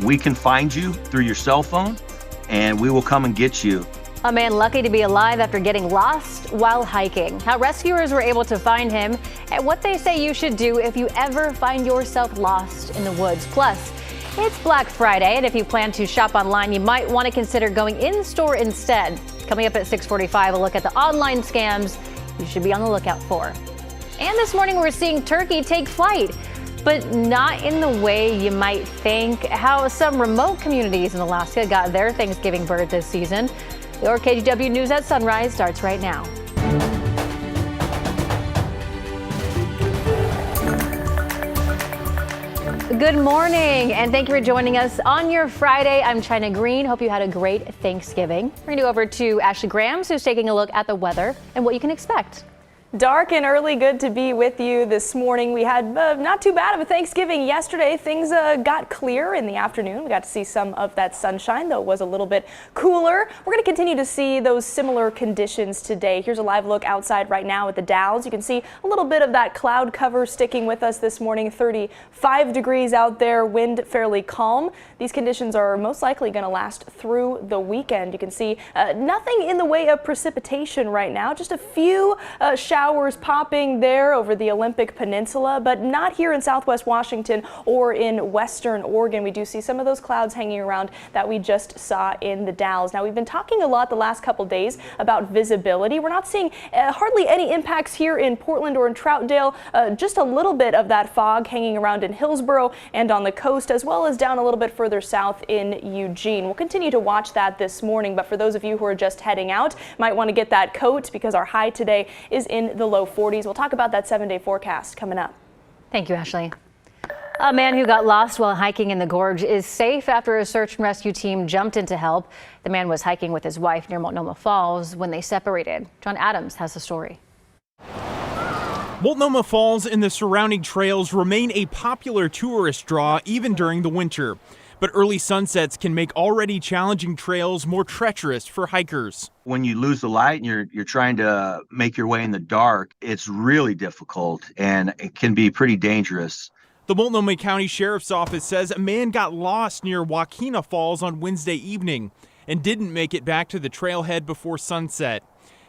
We can find you through your cell phone, and we will come and get you. A man lucky to be alive after getting lost while hiking. How rescuers were able to find him and what they say you should do if you ever find yourself lost in the woods. Plus, it's Black Friday, and if you plan to shop online, you might want to consider going in-store instead. Coming up at 6:45, a look at the online scams you should be on the lookout for. And this morning, we're seeing turkey take flight, but not in the way you might think. How some remote communities in Alaska got their Thanksgiving bird this season. Your KGW News at Sunrise starts right now. Good morning, and thank you for joining us on your Friday. I'm China Green. Hope you had a great Thanksgiving. We're going to go over to Ashley Grams, who's taking a look at the weather and what you can expect. Dark and early, good to be with you this morning. We had not too bad of a Thanksgiving yesterday. Things got clear in the afternoon. We got to see some of that sunshine, though it was a little bit cooler. We're going to continue to see those similar conditions today. Here's a live look outside right now at the Dalles. You can see a little bit of that cloud cover sticking with us this morning. 35 degrees out there, wind fairly calm. These conditions are most likely going to last through the weekend. You can see nothing in the way of precipitation right now, just a few showers popping there over the Olympic Peninsula, but not here in Southwest Washington or in Western Oregon. We do see some of those clouds hanging around that we just saw in the Dalles. Now, we've been talking a lot the last couple days about visibility. We're not seeing hardly any impacts here in Portland or in Troutdale, just a little bit of that fog hanging around in Hillsborough and on the coast, as well as down a little bit further south in Eugene. We'll continue to watch that this morning, but for those of you who are just heading out, might want to get that coat because our high today is in the low 40s. We'll talk about that 7-day forecast coming up. Thank you, Ashley. A man who got lost while hiking in the gorge is safe after a search and rescue team jumped in to help. The man was hiking with his wife near Multnomah Falls when they separated. John Adams has the story. Multnomah Falls and the surrounding trails remain a popular tourist draw even during the winter. But early sunsets can make already challenging trails more treacherous for hikers. When you lose the light and you're trying to make your way in the dark, it's really difficult and it can be pretty dangerous. The Multnomah County Sheriff's Office says a man got lost near Wakena Falls on Wednesday evening and didn't make it back to the trailhead before sunset.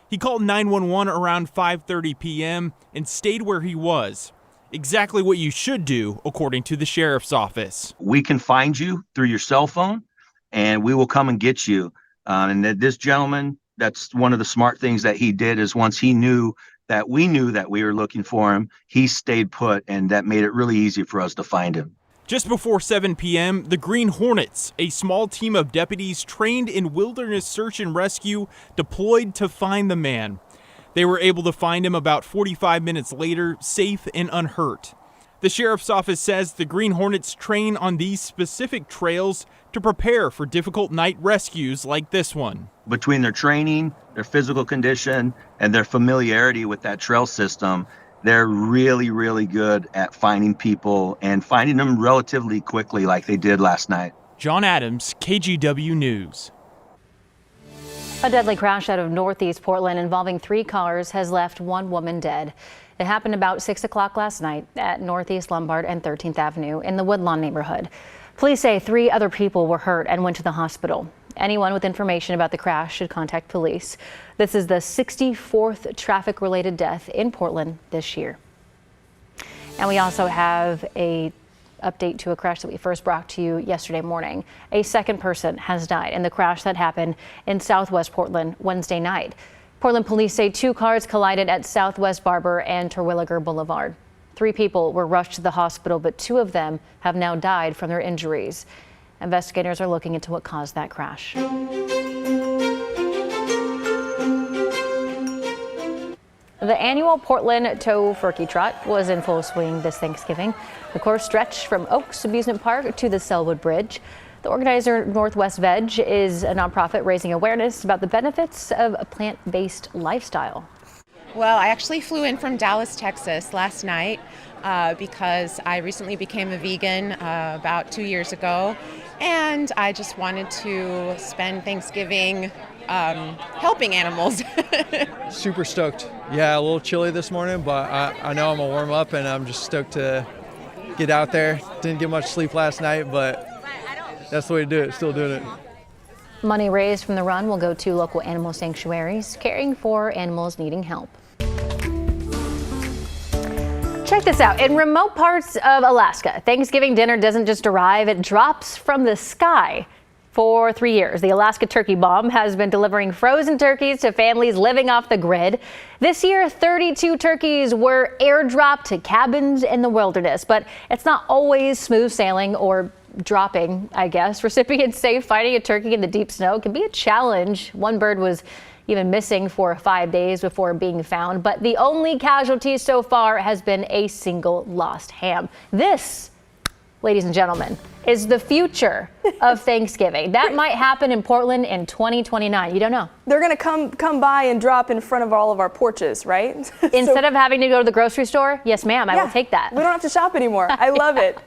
He called 911 around 5:30 p.m. and stayed where he was. Exactly what you should do, according to the sheriff's office. We can find you through your cell phone, and we will come and get you. And this gentleman, that's one of the smart things that he did is once he knew that we were looking for him, he stayed put, and that made it really easy for us to find him. Just before 7 p.m., the Green Hornets, a small team of deputies trained in wilderness search and rescue, deployed to find the man. They were able to find him about 45 minutes later, safe and unhurt. The sheriff's office says the Green Hornets train on these specific trails to prepare for difficult night rescues like this one. Between their training, their physical condition, and their familiarity with that trail system, they're really, really good at finding people and finding them relatively quickly like they did last night. John Adams, KGW News. A deadly crash out of northeast Portland involving 3 cars has left 1 woman dead. It happened about 6 o'clock last night at Northeast Lombard and 13th Avenue in the Woodlawn neighborhood. Police say 3 other people were hurt and went to the hospital. Anyone with information about the crash should contact police. This is the 64th traffic-related death in Portland this year. And we also have a update to a crash that we first brought to you yesterday morning. A second person has died in the crash that happened in Southwest Portland Wednesday night. Portland police say 2 cars collided at Southwest Barber and Terwilliger Boulevard. 3 people were rushed to the hospital, but 2 of them have now died from their injuries. Investigators are looking into what caused that crash. The annual Portland Tofurkey Trot was in full swing this Thanksgiving. The course stretched from Oaks Amusement Park to the Selwood Bridge. The organizer, Northwest Veg, is a nonprofit raising awareness about the benefits of a plant-based lifestyle. Well, I actually flew in from Dallas, Texas last night because I recently became a vegan about 2 years ago, and I just wanted to spend Thanksgiving helping animals. Super stoked. Yeah, a little chilly this morning, but I know I'm gonna warm up, and I'm just stoked to get out there. Didn't get much sleep last night, but that's the way to do it. Still doing it. Money raised from the run will go to local animal sanctuaries caring for animals needing help. Check this out. In remote parts of Alaska, Thanksgiving dinner doesn't just arrive, it drops from the sky. For 3 years, the Alaska Turkey Bomb has been delivering frozen turkeys to families living off the grid. This year, 32 turkeys were airdropped to cabins in the wilderness, but it's not always smooth sailing or dropping, I guess. Recipients say finding a turkey in the deep snow can be a challenge. One bird was even missing for 5 days before being found, but the only casualty so far has been a single lost ham. This, ladies and gentlemen, is the future of Thanksgiving. That might happen in Portland in 2029. You don't know. They're going to come by and drop in front of all of our porches, right? Instead of having to go to the grocery store, yes, ma'am, I will take that. We don't have to shop anymore. I love it.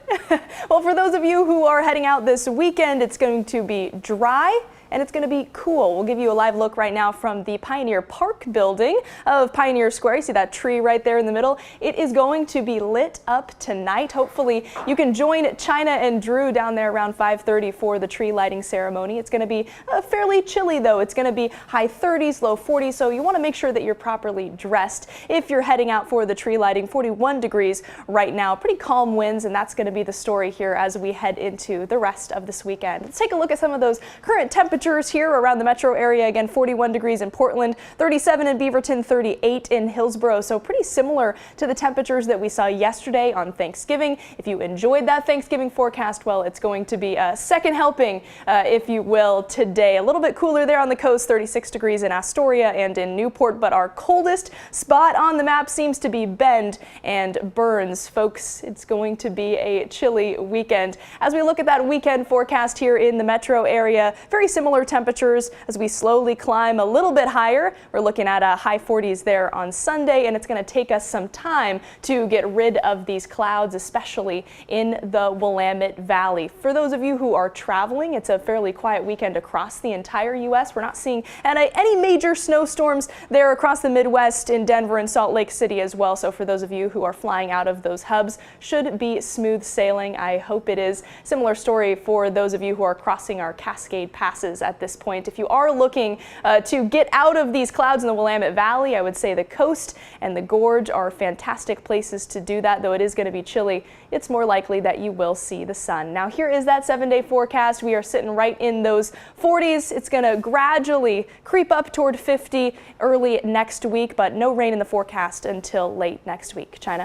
Well, for those of you who are heading out this weekend, it's going to be dry and it's going to be cool. We'll give you a live look right now from the Pioneer Park building of Pioneer Square. You see that tree right there in the middle? It is going to be lit up tonight. Hopefully you can join China and Drew down there around 5:30 for the tree lighting ceremony. It's going to be fairly chilly though. It's going to be high 30s, low 40s, so you want to make sure that you're properly dressed. If you're heading out for the tree lighting, 41 degrees right now, pretty calm winds, and that's going to be the story here as we head into the rest of this weekend. Let's take a look at some of those current temperatures here around the metro area. Again, 41 degrees in Portland, 37 in Beaverton, 38 in Hillsborough. So pretty similar to the temperatures that we saw yesterday on Thanksgiving. If you enjoyed that Thanksgiving forecast, well, it's going to be a second helping, if you will, today. A little bit cooler there on the coast, 36 degrees in Astoria and in Newport, but our coldest spot on the map seems to be Bend and Burns. Folks, it's going to be a chilly weekend. As we look at that weekend forecast here in the metro area, very similar temperatures as we slowly climb a little bit higher. We're looking at high 40s there on Sunday, and it's going to take us some time to get rid of these clouds, especially in the Willamette Valley. For those of you who are traveling, it's a fairly quiet weekend across the entire U.S. We're not seeing any major snowstorms there across the Midwest, in Denver and Salt Lake City as well. So for those of you who are flying out of those hubs, should be smooth sailing. I hope it is. Similar story for those of you who are crossing our Cascade passes at this point. If you are looking to get out of these clouds in the Willamette Valley, I would say the coast and the gorge are fantastic places to do that. Though it is going to be chilly, it's more likely that you will see the sun. Now here is that 7-day forecast. We are sitting right in those 40s. It's going to gradually creep up toward 50 early next week, but no rain in the forecast until late next week. China.